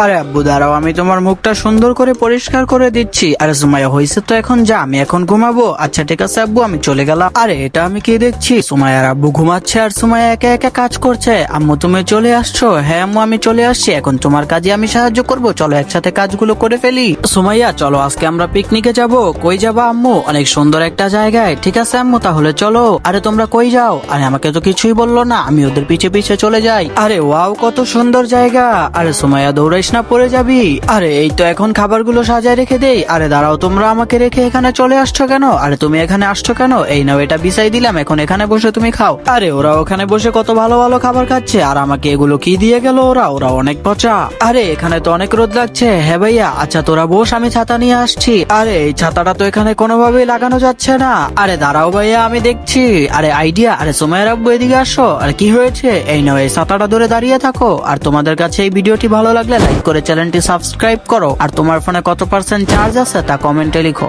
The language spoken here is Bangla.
আরে আব্বু দাঁড়াও, আমি তোমার মুখটা সুন্দর করে পরিষ্কার করে দিচ্ছি। আরে সুমাইয়া হয়েছে তো, এখন যা, আমি এখন ঘুমাবো। আচ্ছা ঠিক আছে আব্বু, আমি চলে গেলাম। আরে এটা আমি কি দেখছি, সুমাইয়ার আব্বু ঘুমাচ্ছে আর সুমাইয়া একা একা কাজ করছে। আম্মু তুমি চলে আসছো? হ্যাঁ আম্মু আমি চলে আসছি, এখন তোমার কাজে আমি সাহায্য করব, চলো একসাথে কাজগুলো করে ফেলি। সুমাইয়া চলো আজকে আমরা পিকনিকে যাব। কই যাবা আম্মু? অনেক সুন্দর একটা জায়গায়। ঠিক আছে আম্মু তাহলে চলো। আরে তোমরা কই যাও? আরে আমাকে তো কিছুই বললো না, আমি ওদের পিছে পিছে চলে যাই। আরে ওয়াও কত সুন্দর জায়গা। আরে সুমাইয়া দৌড়াইস না, পড়ে যাবি। আরে এই তো এখন খাবারগুলো সাজায় রেখে দেই। আরে দাঁড়াও, তোমরা আমাকে রেখে এখানে চলে আসছো কেন? আরে তুমি এখানে আসছো কেন? এই নাও এটা বিছাই দিলাম, এখন এখানে বসে তুমি খাও। আরে ওরা ওখানে বসে কত ভালো ভালো খাবার খাচ্ছে, আর আমাকে এগুলো কি দিয়ে গেল ওরা? ওরা অনেক পচা। আরে এখানে তো অনেক রোদ লাগছে। হ্যাঁ ভাইয়া, আচ্ছা তোরা বস, আমি ছাতা নিয়ে আসছি। আরে এই ছাতাটা তো এখানে কোনোভাবেই লাগানো যাচ্ছে না। আরে দাঁড়াও ভাইয়া আমি দেখছি। আরে আইডিয়া। আরে সুমাইয়ার আব্বু এদিকে আসো। আরে কি হয়েছে? এই নাও এই ছাতাটা ধরে দাঁড়িয়ে থাকো। আর তোমাদের কাছে এই ভিডিওটি ভালো লাগলে লাইক করে চ্যানেলটি সাবস্ক্রাইব করো। আর তোমার ফোনে কত % চার্জ আছে তা কমেন্টে লিখো।